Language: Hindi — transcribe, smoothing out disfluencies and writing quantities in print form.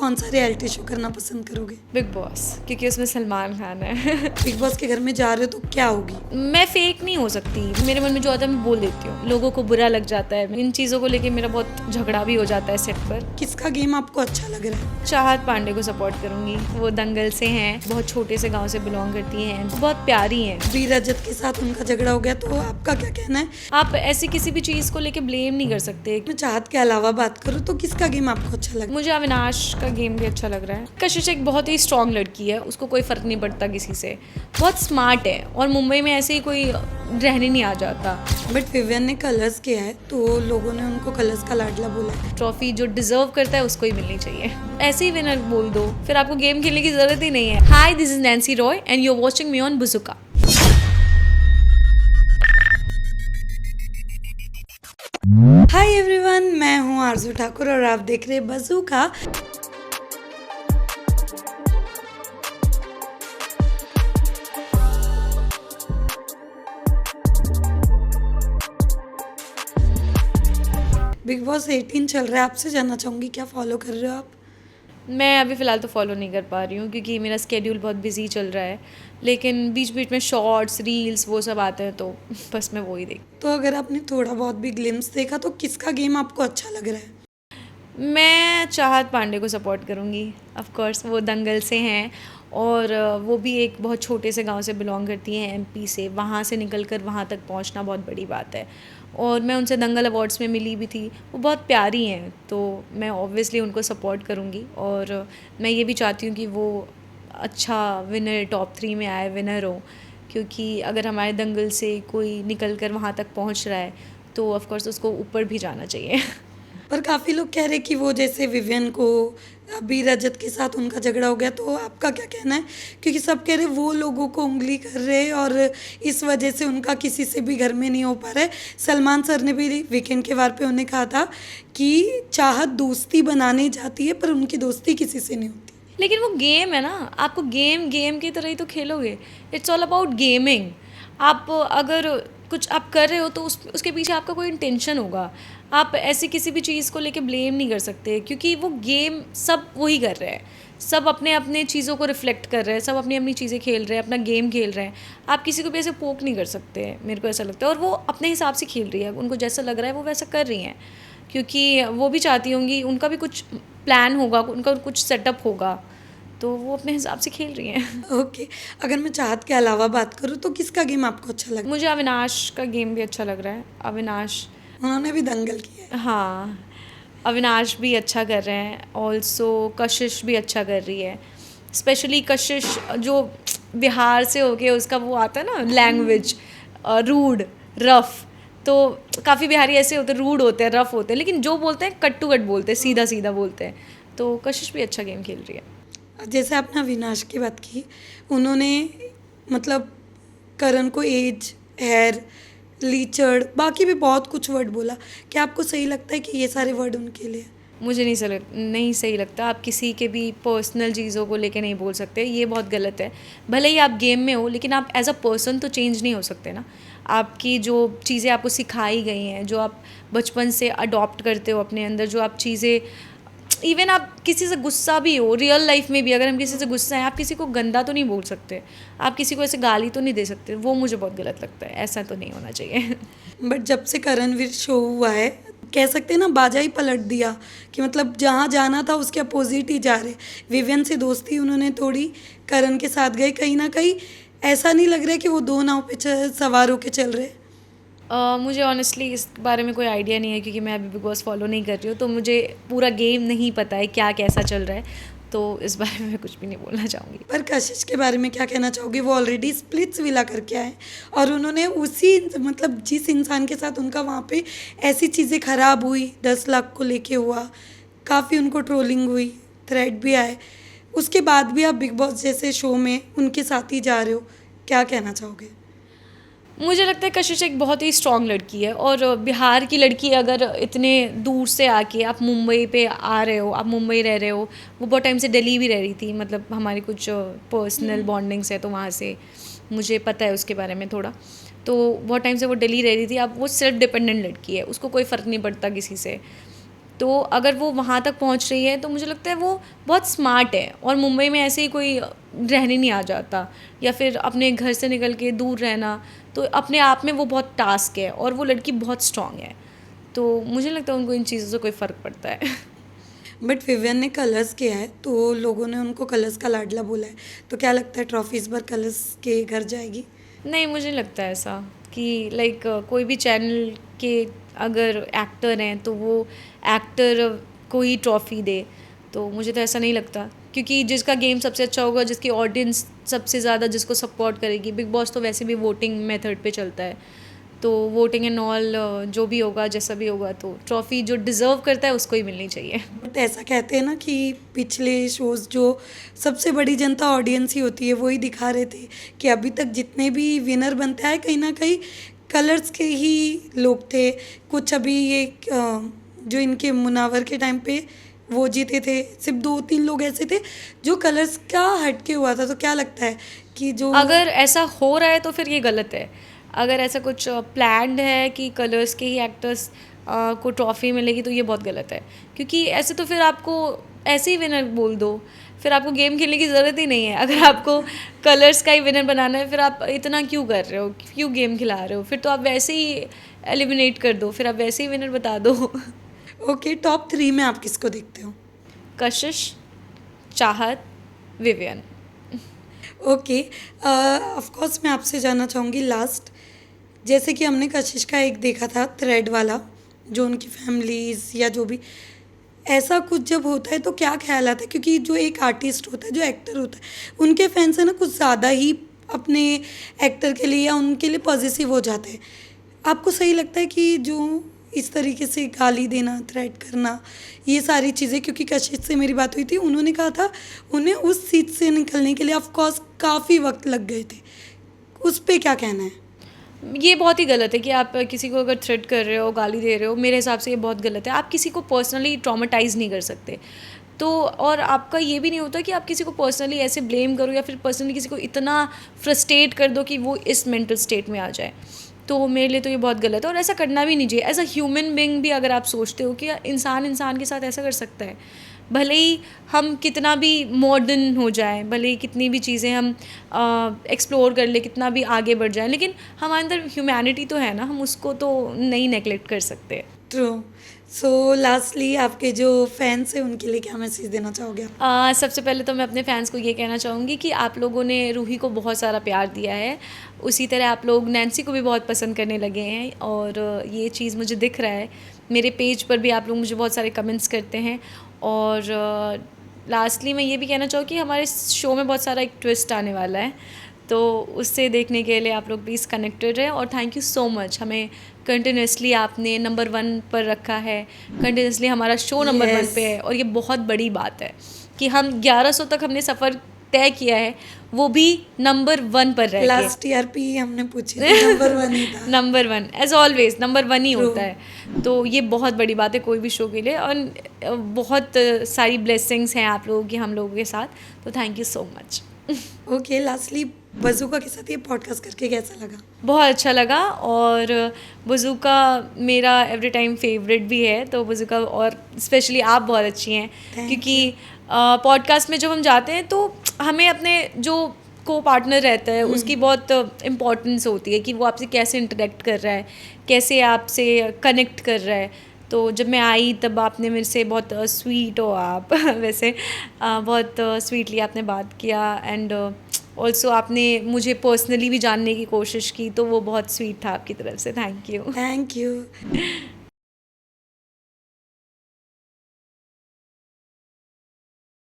कौन सा रियलिटी शो करना पसंद करोगे? बिग बॉस, क्योंकि उसमें सलमान खान है। बिग बॉस के घर में जा रहे हो तो क्या होगी? मैं फेक नहीं हो सकती, मेरे मन में जो आता है मैं बोल देती हूँ, लोगों को बुरा लग जाता है, इन चीज़ों को लेके मेरा बहुत झगड़ा भी हो जाता है सेट पर। किसका गेम आपको अच्छा लग रहा है? चाहत पांडे को सपोर्ट करूंगी, वो दंगल से हैं, बहुत छोटे से गांव से बिलोंग करती हैं, बहुत प्यारी हैं। बी रजत के साथ उनका झगड़ा हो गया तो आपका क्या कहना है? आप ऐसी किसी भी चीज़ को लेके ब्लेम नहीं कर सकते। मैं चाहत के अलावा बात करूँ तो किसका गेम आपको अच्छा लगा? मुझे अविनाश का गेम भी अच्छा लग रहा है। कशिश एक बहुत ही स्ट्रांग लड़की है, उसको कोई फ़र्क नहीं पड़ता किसी से, बहुत स्मार्ट है और मुंबई में ऐसे ही कोई रहने नहीं आ जाता। बट विवियन ने कलर्स किया है तो लोगों ने उनको कलर्स का लाडला बोला है। ट्रॉफी जो डिजर्व करता है उसको ही मिलनी चाहिए, ऐसे ही विनर बोल दो, फिर आपको गेम खेलने की ज़रूरत ही नहीं है। Hi, this is Nancy Roy and you are watching me on बुजुका। हाय एवरीवन, मैं हूँ आरजू ठाकुर और आप देख रहे हैं बज़ूका। बिग बॉस 18 चल रहा है, आपसे जानना चाहूँगी क्या फॉलो कर रहे हो आप? मैं अभी फ़िलहाल तो फॉलो नहीं कर पा रही हूँ क्योंकि मेरा स्केड्यूल बहुत बिजी चल रहा है, लेकिन बीच बीच में शॉर्ट्स रील्स वो सब आते हैं तो बस मैं वही देख। तो अगर आपने थोड़ा बहुत भी ग्लिम्स देखा तो किसका गेम आपको अच्छा लग रहा है? मैं चाहत पांडे को सपोर्ट करूँगी, ऑफ कोर्स वो दंगल से हैं और वो भी एक बहुत छोटे से गांव से बिलोंग करती हैं, एमपी से। वहाँ से निकल कर वहाँ तक पहुँचना बहुत बड़ी बात है और मैं उनसे दंगल अवार्ड्स में मिली भी थी। वो बहुत प्यारी हैं तो मैं ऑब्वियसली उनको सपोर्ट करूँगी और मैं ये भी चाहती हूँ कि वो अच्छा विनर, टॉप 3 में आए, विनर हो, क्योंकि अगर हमारे दंगल से कोई निकल कर वहाँ तक पहुँच रहा है तो ऑफ कोर्स उसको ऊपर भी जाना चाहिए। पर काफ़ी लोग कह रहे कि वो जैसे विवियन को बी रजत के साथ उनका झगड़ा हो गया, तो आपका क्या कहना है? क्योंकि सब कह रहे वो लोगों को उंगली कर रहे और इस वजह से उनका किसी से भी घर में नहीं हो पा रहा है। सलमान सर ने भी वीकेंड के वार पे उन्हें कहा था कि चाहत दोस्ती बनाने जाती है पर उनकी दोस्ती किसी से नहीं होती। लेकिन वो गेम है ना, आपको गेम गेम की तरह ही तो खेलोगे। It's all about gaming. आप अगर कुछ आप कर रहे हो तो उसके पीछे आपका कोई इंटेंशन होगा। आप ऐसी किसी भी चीज़ को लेके ब्लेम नहीं कर सकते क्योंकि वो गेम सब वही कर रहे हैं, सब अपने अपने चीज़ों को रिफ्लेक्ट कर रहे हैं, सब अपनी अपनी चीज़ें खेल रहे हैं, अपना गेम खेल रहे हैं। आप किसी को भी ऐसे पोक नहीं कर सकते, मेरे को ऐसा लगता है। और वो अपने हिसाब से खेल रही है, उनको जैसा लग रहा है वो वैसा कर रही हैं, क्योंकि वो भी चाहती होंगी, उनका भी कुछ प्लान होगा, उनका कुछ सेटअप होगा, तो वो अपने हिसाब से खेल रही हैं। ओके, अगर मैं चाहत के अलावा बात करूँ तो किसका गेम आपको अच्छा लगा? मुझे अविनाश का गेम भी अच्छा लग रहा है। अविनाश, उन्होंने भी दंगल किया है। हाँ, अविनाश भी अच्छा कर रहे हैं, ऑल्सो कशिश भी अच्छा कर रही है। स्पेशली कशिश जो बिहार से होके उसका वो आता है ना लैंग्वेज, रूड, रफ, तो काफ़ी बिहारी ऐसे होते हैं, रूड होते हैं, रफ होते हैं, लेकिन जो बोलते हैं कट टू कट बोलते हैं, सीधा सीधा बोलते हैं। तो कशिश भी अच्छा गेम खेल रही है। जैसे आपने अविनाश की बात की, उन्होंने मतलब करण को एज, हेयर, लीचड़, बाकी भी बहुत कुछ वर्ड बोला। क्या आपको सही लगता है कि ये सारे वर्ड उनके लिए? मुझे नहीं सही लगता। आप किसी के भी पर्सनल चीज़ों को लेके नहीं बोल सकते, ये बहुत गलत है। भले ही आप गेम में हो, लेकिन आप एज अ पर्सन तो चेंज नहीं हो सकते ना। आपकी जो चीज़ें आपको सिखाई गई हैं, जो आप बचपन से अडॉप्ट करते हो अपने अंदर, जो आप चीज़ें, इवन आप किसी से गुस्सा भी हो, रियल लाइफ में भी अगर हम किसी से गुस्सा हैं, आप किसी को गंदा तो नहीं बोल सकते, आप किसी को ऐसे गाली तो नहीं दे सकते। वो मुझे बहुत गलत लगता है, ऐसा तो नहीं होना चाहिए। बट जब से करणवीर शो हुआ है, कह सकते हैं ना, बाजा ही पलट दिया कि मतलब जहाँ जाना था उसके अपोजिट ही जा रहे। विवियन से दोस्ती उन्होंने तोड़ी, करण के साथ गए। कहीं ना कहीं ऐसा नहीं लग रहा है कि वो दो नाव पे सवार होके चल रहे? मुझे ऑनेस्टली इस बारे में कोई आइडिया नहीं है क्योंकि मैं अभी बिग बॉस फॉलो नहीं कर रही हूँ, तो मुझे पूरा गेम नहीं पता है क्या कैसा चल रहा है, तो इस बारे में मैं कुछ भी नहीं बोलना चाहूँगी। पर कशिश के बारे में क्या कहना चाहोगे? वो ऑलरेडी स्प्लिट्स विला करके आए और उन्होंने उसी मतलब जिस इंसान के साथ उनका वहाँ पे ऐसी चीज़ें खराब हुई, 10 लाख को लेके हुआ, काफ़ी उनको ट्रोलिंग हुई, थ्रेट भी आए, उसके बाद भी आप बिग बॉस जैसे शो में उनके साथ ही जा रहे हो, क्या कहना चाहोगे? मुझे लगता है कशिश एक बहुत ही स्ट्रॉन्ग लड़की है और बिहार की लड़की अगर इतने दूर से आके आप मुंबई पे आ रहे हो, आप मुंबई रह रहे हो, वो बहुत टाइम से दिल्ली भी रह रही थी, मतलब हमारी कुछ पर्सनल बॉन्डिंग्स है तो वहाँ से मुझे पता है उसके बारे में थोड़ा। तो बहुत टाइम से वो दिल्ली रह रही थी। अब वो सेल्फ डिपेंडेंट लड़की है, उसको कोई फ़र्क नहीं पड़ता किसी से। तो अगर वो वहाँ तक पहुँच रही है तो मुझे लगता है वो बहुत स्मार्ट है, और मुंबई में ऐसे ही कोई रहने नहीं आ जाता, या फिर अपने घर से निकल के दूर रहना, तो अपने आप में वो बहुत टास्क है, और वो लड़की बहुत स्ट्रांग है। तो मुझे लगता है उनको इन चीज़ों से कोई फ़र्क पड़ता है। बट विवियन ने कलर्स किया है तो लोगों ने उनको कलर्स का लाडला बोला है, तो क्या लगता है ट्रॉफी इस बार कलर्स के घर जाएगी? नहीं, मुझे लगता है ऐसा कि लाइक कोई भी चैनल के अगर एक्टर हैं तो वो एक्टर को ही ट्रॉफ़ी दे, तो मुझे तो ऐसा नहीं लगता, क्योंकि जिसका गेम सबसे अच्छा होगा, जिसकी ऑडियंस सबसे ज़्यादा जिसको सपोर्ट करेगी, बिग बॉस तो वैसे भी वोटिंग मेथड पे चलता है, तो वोटिंग एंड ऑल जो भी होगा, जैसा भी होगा, तो ट्रॉफ़ी जो डिज़र्व करता है उसको ही मिलनी चाहिए। बट ऐसा कहते हैं ना कि पिछले शोज़ जो सबसे बड़ी जनता ऑडियंस ही होती है, वो ही दिखा रहे थे कि अभी तक जितने भी विनर बनते आए कहीं ना कहीं कलर्स के ही लोग थे। कुछ अभी ये जो इनके मुनावर के टाइम पे वो जीते थे, सिर्फ 2-3 लोग ऐसे थे जो कलर्स का हटके हुआ था। तो क्या लगता है कि जो अगर ऐसा हो रहा है तो फिर ये गलत है। अगर ऐसा कुछ प्लान्ड है कि कलर्स के ही एक्टर्स को ट्रॉफ़ी मिलेगी, तो ये बहुत गलत है, क्योंकि ऐसे तो फिर आपको ऐसे ही विनर बोल दो, फिर आपको गेम खेलने की ज़रूरत ही नहीं है। अगर आपको कलर्स का ही विनर बनाना है, फिर आप इतना क्यों कर रहे हो, क्यों गेम खिला रहे हो? फिर तो आप वैसे ही एलिमिनेट कर दो, फिर आप वैसे ही विनर बता दो। ओके, टॉप 3 में आप किसको देखते हो? कशिश, चाहत, विवियन। ओके, ऑफ कोर्स मैं आपसे जानना चाहूँगी लास्ट, जैसे कि हमने कशिश का एक देखा था थ्रेड वाला, जो उनकी फैमिलीज़ या जो भी ऐसा कुछ जब होता है तो क्या ख्याल आता है? क्योंकि जो एक आर्टिस्ट होता है, जो एक्टर होता है, उनके फैंस है ना कुछ ज़्यादा ही अपने एक्टर के लिए या उनके लिए पॉजिटिव हो जाते हैं। आपको सही लगता है कि जो इस तरीके से गाली देना, थ्रेट करना, ये सारी चीज़ें, क्योंकि कशिश से मेरी बात हुई थी, उन्होंने कहा था उन्हें उस सीट से निकलने के लिए ऑफ कोर्स काफ़ी वक्त लग गए थे। उस पे क्या कहना है? ये बहुत ही गलत है कि आप किसी को अगर थ्रेट कर रहे हो, गाली दे रहे हो, मेरे हिसाब से ये बहुत गलत है। आप किसी को पर्सनली ट्रॉमेटाइज़ नहीं कर सकते। तो और आपका ये भी नहीं होता कि आप किसी को पर्सनली ऐसे ब्लेम करो, या फिर पर्सनली किसी को इतना फ्रस्ट्रेट कर दो कि वो इस मेंटल स्टेट में आ जाए। तो मेरे लिए तो ये बहुत गलत है, और ऐसा करना भी नहीं चाहिए। एज अ ह्यूमन बीइंग भी अगर आप सोचते हो कि इंसान इंसान के साथ ऐसा कर सकता है, भले ही हम कितना भी मॉडर्न हो जाए, भले ही कितनी भी चीज़ें हम एक्सप्लोर कर ले, कितना भी आगे बढ़ जाए, लेकिन हमारे अंदर ह्यूमैनिटी तो है ना, हम उसको तो नहीं नेगलेक्ट कर सकते। ट्रू। सो लास्टली आपके जो फैंस हैं उनके लिए क्या मैसेज देना चाहोगे आप? सबसे पहले तो मैं अपने फैंस को ये कहना चाहूँगी कि आप लोगों ने रूही को बहुत सारा प्यार दिया है, उसी तरह आप लोग नैन्सी को भी बहुत पसंद करने लगे हैं, और ये चीज़ मुझे दिख रहा है। मेरे पेज पर भी आप लोग मुझे बहुत सारे कमेंट्स करते हैं। और लास्टली मैं ये भी कहना चाहूँ कि हमारे शो में बहुत सारा एक ट्विस्ट आने वाला है, तो उससे देखने के लिए आप लोग प्लीज़ कनेक्टेड रहें। और थैंक यू सो मच, हमें कंटिन्यूसली आपने नंबर 1 पर रखा है, कंटिन्यूसली हमारा शो नंबर 1 Yes. पे है, और ये बहुत बड़ी बात है कि हम 1100 तक हमने सफ़र तय किया है, वो भी नंबर 1 पर रह के। लास्ट टीआरपी हमने पूछी थी, नंबर 1 ही था। नंबर 1 एज ऑलवेज नंबर 1 ही True. होता है, तो ये बहुत बड़ी बात है कोई भी शो के लिए। और बहुत सारी ब्लेसिंग्स हैं आप लोगों की हम लोगों के साथ, तो thank you so much. Okay, lastly bazooka के साथ ये पॉडकास्ट करके कैसा लगा? बहुत अच्छा लगा, और बज़ूका मेरा एवरी टाइम फेवरेट भी है, तो बज़ूका और स्पेशली आप बहुत अच्छी हैं, Thank क्योंकि पॉडकास्ट में जब हम जाते हैं तो हमें अपने जो को पार्टनर रहता है उसकी बहुत इम्पोर्टेंस होती है कि वो आपसे कैसे इंटरेक्ट कर रहा है, कैसे आपसे कनेक्ट कर रहा है। तो जब मैं आई तब आपने मेरे से बहुत स्वीट हो आप वैसे बहुत स्वीटली आपने बात किया, एंड ऑल्सो आपने मुझे पर्सनली भी जानने की कोशिश की, तो वो बहुत स्वीट था आपकी तरफ से। Thank you. Thank you.